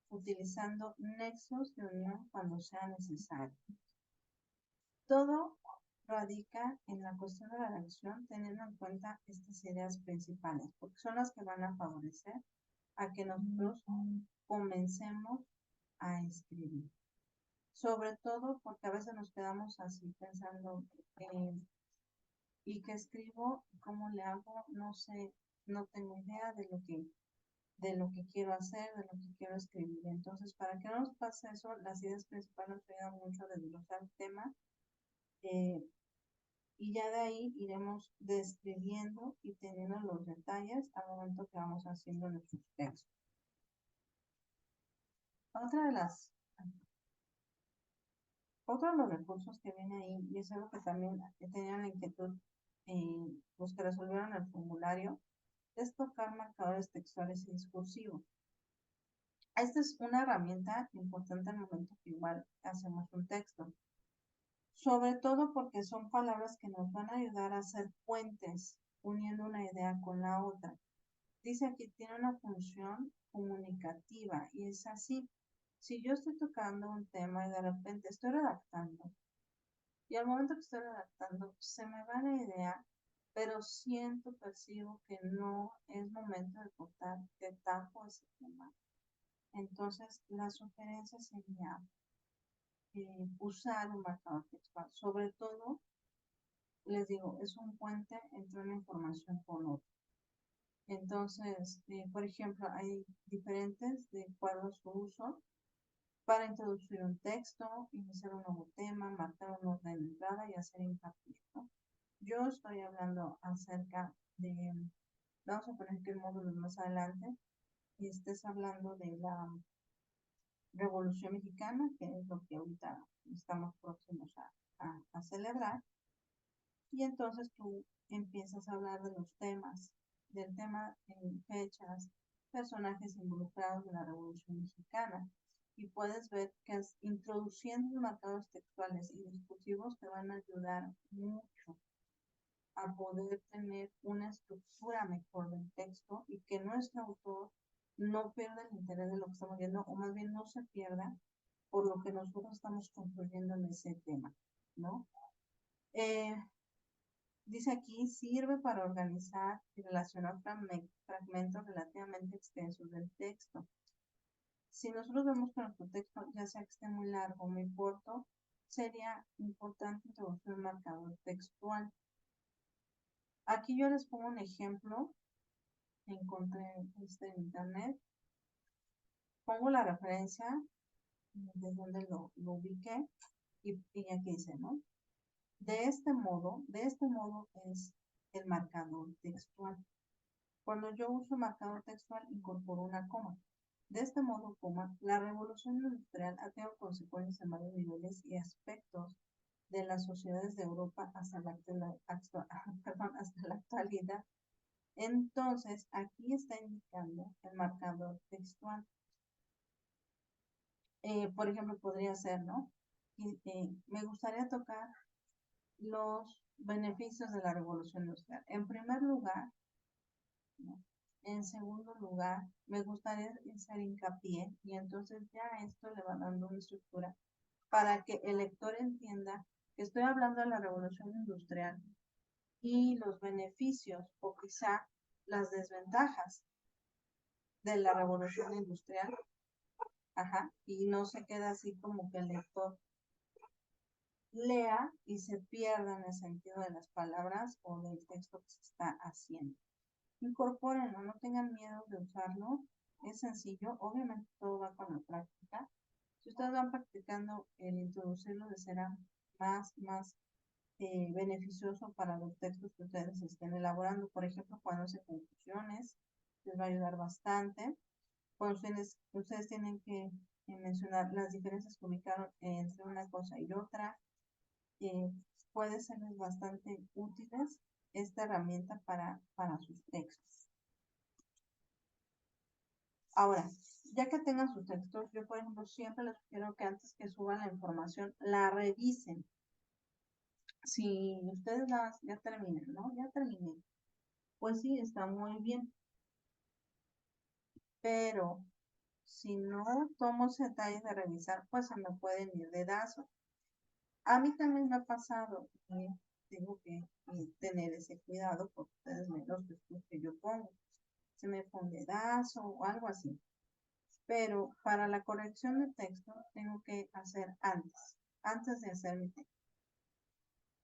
utilizando nexos de unión cuando sea necesario. Todo radica en la cuestión de la redacción teniendo en cuenta estas ideas principales, porque son las que van a favorecer a que nosotros comencemos a escribir. Sobre todo porque a veces nos quedamos así pensando, ¿y qué escribo? ¿Cómo le hago? No sé, no tengo idea de lo que quiero hacer, de lo que quiero escribir. Entonces, para que no nos pase eso, las ideas principales nos ayudan mucho a desglosar el tema y ya de ahí iremos describiendo y teniendo los detalles al momento que vamos haciendo nuestros textos. Otro de los recursos que viene ahí, y es algo que también tenían la inquietud los que resolvieron el formulario, es tocar marcadores textuales y discursivos. Esta es una herramienta importante en el momento que igual hacemos un texto. Sobre todo porque son palabras que nos van a ayudar a hacer puentes, uniendo una idea con la otra. Dice aquí, tiene una función comunicativa y es así. Si yo estoy tocando un tema y de repente estoy redactando, y al momento que estoy redactando se me va la idea, pero percibo que no es momento de cortar, que tapo ese tema. Entonces, la sugerencia sería usar un marcador textual. Sobre todo, les digo, es un puente entre una información con otra. Entonces, por ejemplo, hay diferentes de acuerdo a su uso para introducir un texto, iniciar un nuevo tema, marcar un orden de entrada y hacer hincapié, ¿no? Yo estoy hablando acerca de, vamos a poner que el módulo más adelante, y estés hablando de la Revolución Mexicana, que es lo que ahorita estamos próximos a celebrar, y entonces tú empiezas a hablar de los temas, del tema en fechas, personajes involucrados en la Revolución Mexicana, y puedes ver que introduciendo marcadores textuales y discursivos te van a ayudar mucho a poder tener una estructura mejor del texto y que nuestro autor no pierda el interés de lo que estamos viendo, o más bien no se pierda por lo que nosotros estamos construyendo en ese tema, ¿no? Eh, Dice aquí, sirve para organizar y relacionar fragmentos relativamente extensos del texto. Si nosotros vemos que nuestro texto, ya sea que esté muy largo o muy corto, sería importante introducir un marcador textual. Aquí yo les pongo un ejemplo, encontré en internet, pongo la referencia de donde lo ubiqué y aquí dice, ¿no? De este modo es el marcador textual. Cuando yo uso marcador textual, incorporo una coma. De este modo, coma, la revolución industrial ha tenido consecuencias en varios niveles y aspectos de las sociedades de Europa hasta la actualidad. Entonces, aquí está indicando el marcador textual. Por ejemplo, podría ser, ¿no? Me gustaría tocar los beneficios de la revolución industrial. En primer lugar, ¿no? En segundo lugar, me gustaría hacer hincapié y entonces ya esto le va dando una estructura para que el lector entienda que estoy hablando de la revolución industrial y los beneficios o quizá las desventajas de la revolución industrial. Ajá, y no se queda así como que el lector lea y se pierda en el sentido de las palabras o del texto que se está haciendo. Incorpórenlo, no tengan miedo de usarlo, es sencillo, obviamente todo va con la práctica. Si ustedes van practicando, el introducirlo les será más beneficioso para los textos que ustedes estén elaborando. Por ejemplo, cuando hacen conclusiones, les va a ayudar bastante. Cuando ustedes tienen que mencionar las diferencias que ubicaron entre una cosa y otra, puede serles bastante útiles esta herramienta para sus textos. Ahora, ya que tengan sus textos, yo por ejemplo siempre les sugiero que antes que suban la información, la revisen. Si ustedes ya terminan, ¿no? Ya terminé. Pues sí, está muy bien. Pero si no tomo ese detalle de revisar, pues se me pueden ir de dedazo. A mí también me ha pasado y tengo que tener ese cuidado porque ustedes ven los textos que yo pongo. Se me fue un dedazo o algo así. Pero para la corrección de texto tengo que hacer antes de hacer mi texto.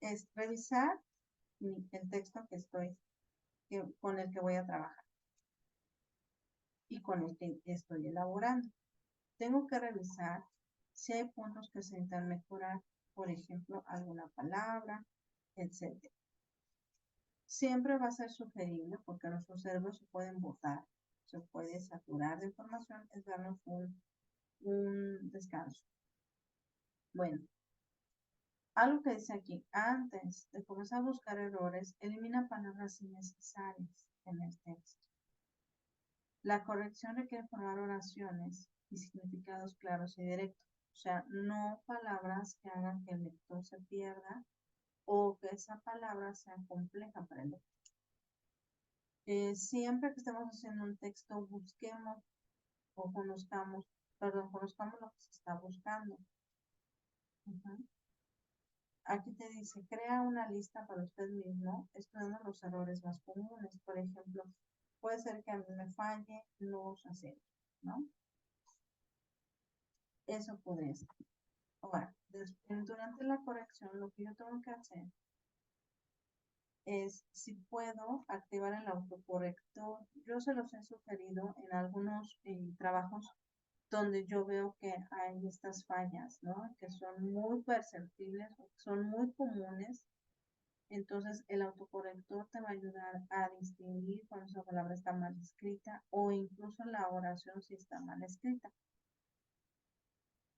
Es revisar el texto con el que voy a trabajar y con el que estoy elaborando. Tengo que revisar si hay puntos que se necesitan mejorar, por ejemplo, alguna palabra, etc. Siempre va a ser sugerible porque nuestros cerebros se pueden botar, se puede saturar de información, es darnos un descanso. Bueno, algo que dice aquí, antes de comenzar a buscar errores, elimina palabras innecesarias en el texto. La corrección requiere formar oraciones y significados claros y directos. O sea, no palabras que hagan que el lector se pierda o que esa palabra sea compleja para el lector. Siempre que estemos haciendo un texto, busquemos o conozcamos lo que se está buscando. Aquí te dice, crea una lista para usted mismo, estudiando los errores más comunes. Por ejemplo, puede ser que a mí me falle los acentos, ¿no? Eso podría ser. Ahora, durante la corrección, lo que yo tengo que hacer es, si puedo, activar el autocorrector. Yo se los he sugerido en algunos trabajos donde yo veo que hay estas fallas, ¿no? Que son muy perceptibles, son muy comunes. Entonces, el autocorrector te va a ayudar a distinguir cuando esa palabra está mal escrita o incluso la oración si está mal escrita.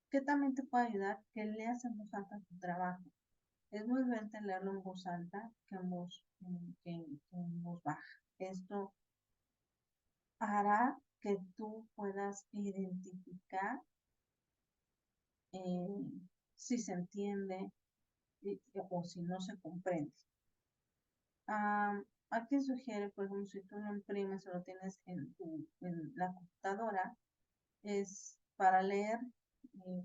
¿Qué también te puede ayudar? Que leas en voz alta tu trabajo. Es muy diferente leerlo en voz alta que en voz baja. Esto hará que tú puedas identificar eh, si se entiende o si no se comprende. Aquí sugiere, por ejemplo, si tú lo imprimes o lo tienes en la computadora, es para leer,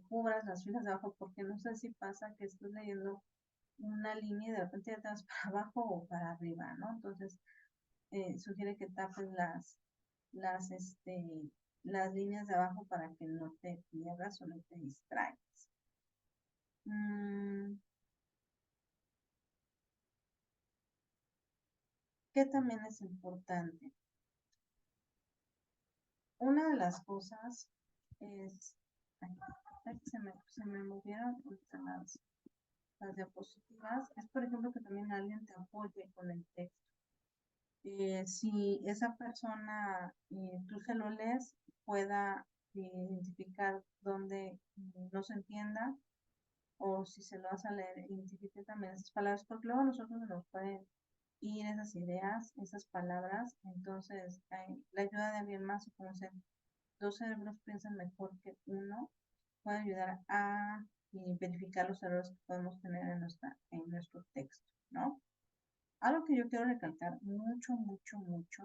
cubras las filas de abajo, porque no sé si pasa que estás leyendo una línea y de repente ya te vas para abajo o para arriba, ¿no? Entonces, sugiere que tapes las, este, las líneas de abajo para que no te pierdas o no te distraigas. Mm, ¿Qué también es importante? Una de las cosas es, ay, se me movieron ahorita las diapositivas, es por ejemplo que también alguien te apoye con el texto. Si esa persona, tú se lo lees, pueda identificar dónde no se entienda, o si se lo vas a leer, identifique también esas palabras, porque luego a nosotros nos pueden ir esas ideas, esas palabras. Entonces la ayuda de alguien más, o como se dos cerebros piensan mejor que uno, puede ayudar a verificar los errores que podemos tener en nuestro texto, ¿no? Algo que yo quiero recalcar mucho, mucho, mucho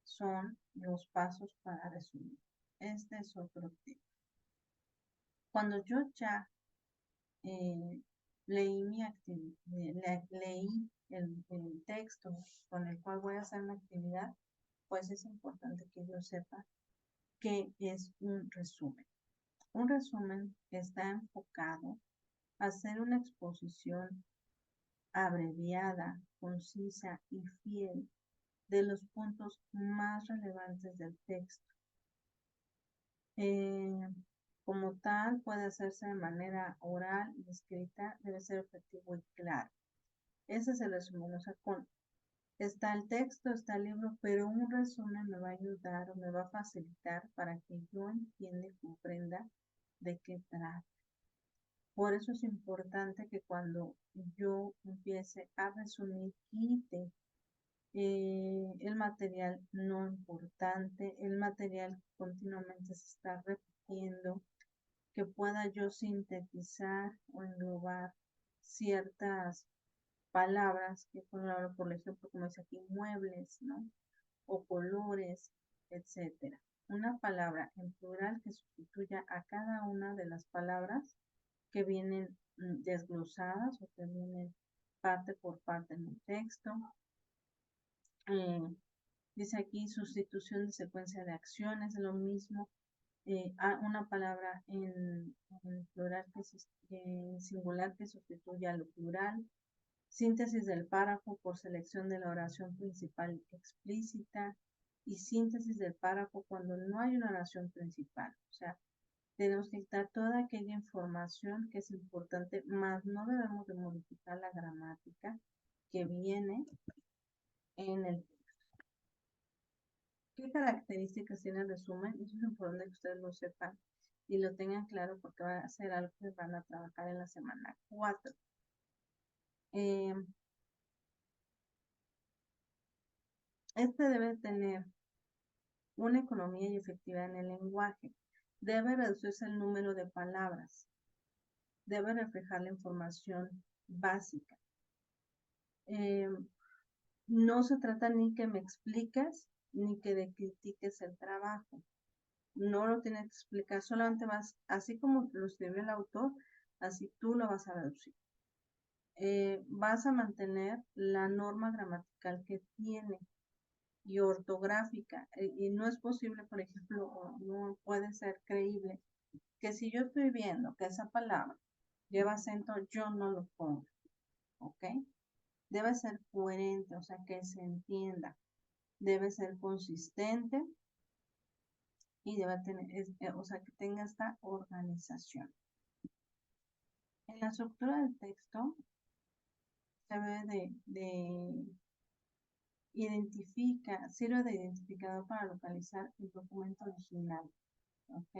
son los pasos para resumir. Este es otro tema. Cuando yo ya eh, leí leí el texto con el cual voy a hacer una actividad, pues es importante que yo sepa qué es un resumen. Un resumen está enfocado a hacer una exposición abreviada, concisa y fiel de los puntos más relevantes del texto. Eh, Como tal, puede hacerse de manera oral y escrita, debe ser objetivo y claro. Ese es el resumen, o sea, está el texto, está el libro, pero un resumen me va a ayudar o me va a facilitar para que yo entienda y comprenda de qué trata. Por eso es importante que cuando yo empiece a resumir, quite el material no importante, el material que continuamente se está repitiendo, que pueda yo sintetizar o englobar ciertas palabras, que por ejemplo, como dice aquí, muebles, ¿no? O colores, etcétera. Una palabra en plural que sustituya a cada una de las palabras que vienen desglosadas o que vienen parte por parte en el texto. Eh, Dice aquí sustitución de secuencia de acciones, lo mismo. Una palabra en plural en singular que sustituya a lo plural. Síntesis del párrafo por selección de la oración principal explícita y síntesis del párrafo cuando no hay una oración principal. O sea, tenemos que quitar toda aquella información que es importante, más no debemos de modificar la gramática que viene en el texto. ¿Qué características tiene el resumen? Eso es importante que ustedes lo sepan y lo tengan claro porque va a ser algo que van a trabajar en la semana 4. Este debe tener una economía y efectividad en el lenguaje. Debe reducirse el número de palabras. Debe reflejar la información básica. Eh, no se trata ni que me expliques, ni que de critiques el trabajo. No lo tienes que explicar, solamente así como lo escribió el autor, así tú lo vas a reducir. Vas a mantener la norma gramatical que tiene y ortográfica. Y no es posible, por ejemplo, o no puede ser creíble que si yo estoy viendo que esa palabra lleva acento, yo no lo pongo, ¿ok? Debe ser coherente, o sea, que se entienda. Debe ser consistente y debe tener, o sea, que tenga esta organización. En la estructura del texto se debe sirve de identificador para localizar el documento original, ¿ok?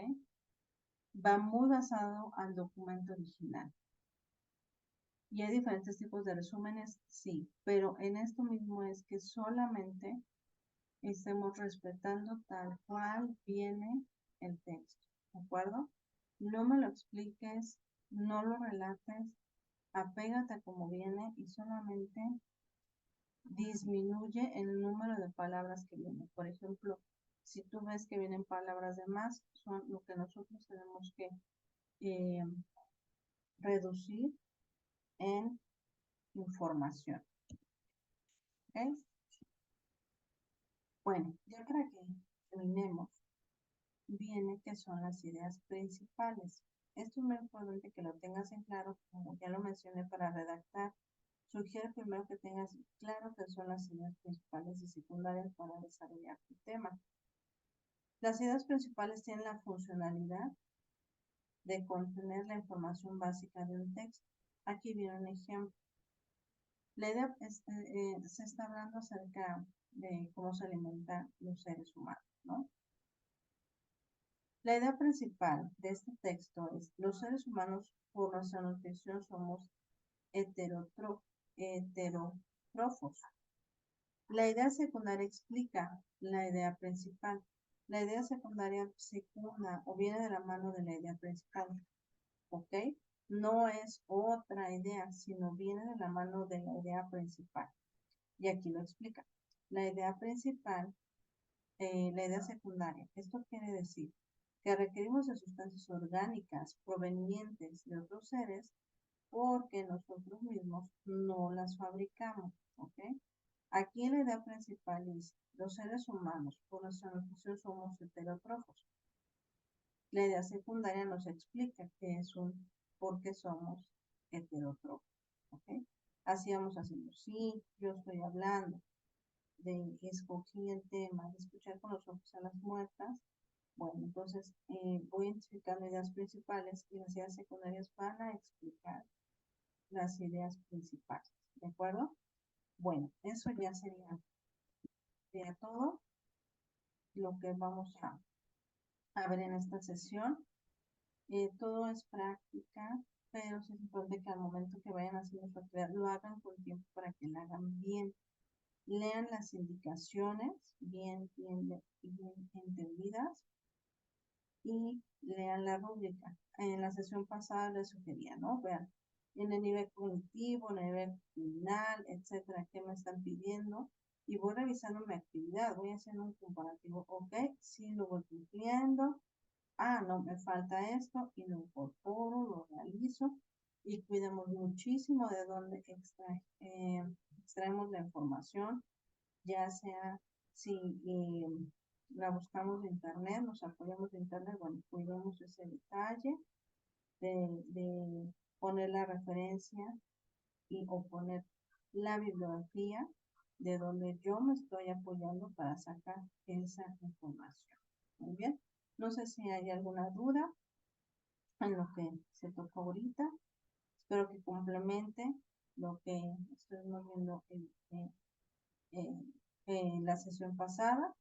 Va muy basado al documento original. Y hay diferentes tipos de resúmenes, sí, pero en esto mismo es que solamente estemos respetando tal cual viene el texto, ¿de acuerdo? No me lo expliques, no lo relates, apégate a como viene y solamente disminuye el número de palabras que vienen. Por ejemplo, si tú ves que vienen palabras de más, son lo que nosotros tenemos que eh, reducir en información. ¿Ok? Bueno, ya para que terminemos, viene que son las ideas principales. Esto es muy importante que lo tengas en claro, como ya lo mencioné para redactar. Sugiero primero que tengas claro qué son las ideas principales y secundarias para desarrollar tu tema. Las ideas principales tienen la funcionalidad de contener la información básica de un texto. Aquí viene un ejemplo. La idea se está hablando acerca de cómo se alimentan los seres humanos, ¿no? La idea principal de este texto es: los seres humanos por nuestra nutrición somos heterótrofos. La idea secundaria explica la idea principal. La idea secundaria secunda o viene de la mano de la idea principal, ¿ok? No es otra idea, sino viene de la mano de la idea principal. Y aquí lo explica. La idea principal, la idea secundaria. Esto quiere decir que requerimos de sustancias orgánicas provenientes de otros seres porque nosotros mismos no las fabricamos, ¿ok? Aquí la idea principal es: los seres humanos, por nuestra nutrición, somos heterótrofos. La idea secundaria nos explica qué es por qué somos heterótrofos, ¿ok? Así vamos haciendo. Sí, yo estoy hablando de escoger el tema, de escuchar con los ojos a las muertas. Bueno, entonces voy identificando ideas principales y las ideas secundarias van a explicar las ideas principales, ¿de acuerdo? Bueno, eso ya sería todo lo que vamos a ver en esta sesión. Todo es práctica, pero sí es importante que al momento que vayan haciendo su actividad lo hagan con tiempo para que la hagan bien. Lean las indicaciones bien entendidas y lean la rúbrica. En la sesión pasada les sugería, ¿no? Vean, en el nivel cognitivo, en el nivel final, etcétera, qué me están pidiendo. Y voy revisando mi actividad, voy haciendo un comparativo. Ok, sí lo voy cumpliendo. Ah, no, me falta esto y lo incorporo, lo realizo y cuidemos muchísimo de dónde extraemos la información, ya sea si la buscamos de internet, nos apoyamos de internet, bueno, cuidemos ese detalle de poner la referencia o poner la bibliografía de donde yo me estoy apoyando para sacar esa información. Muy bien. No sé si hay alguna duda en lo que se tocó ahorita. Espero que complemente lo que estuvimos viendo en la sesión pasada.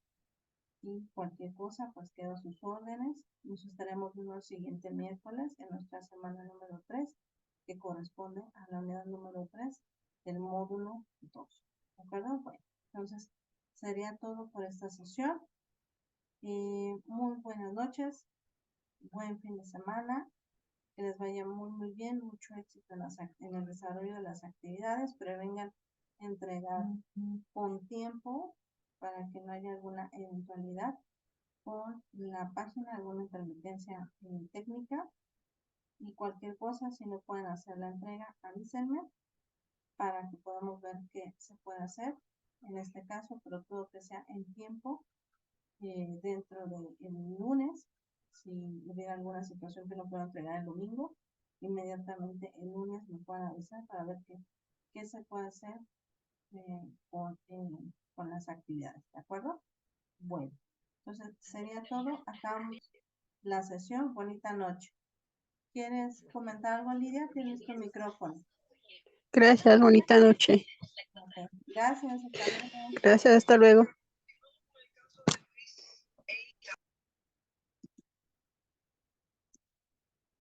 Y cualquier cosa, pues quedo a sus órdenes. Nos estaremos viendo el siguiente miércoles en nuestra semana número 3, que corresponde a la unidad número 3 del módulo 2. ¿De acuerdo? Bueno, entonces sería todo por esta sesión. Muy buenas noches, buen fin de semana, que les vaya muy bien, mucho éxito en el desarrollo de las actividades, prevengan entregar con tiempo para que no haya alguna eventualidad con la página, alguna intermitencia técnica, y cualquier cosa, si no pueden hacer la entrega, avísenme para que podamos ver qué se puede hacer en este caso, pero todo que sea en tiempo dentro del lunes. Si hubiera alguna situación que no pueda entregar el domingo, inmediatamente el lunes me puedan avisar para ver qué se puede hacer con las actividades, ¿de acuerdo? Bueno, entonces sería todo. Acabamos la sesión. Bonita noche. ¿Quieres comentar algo, Lidia? Tienes tu micrófono. Gracias, bonita noche. Ok. Gracias, hasta luego. Gracias, hasta luego.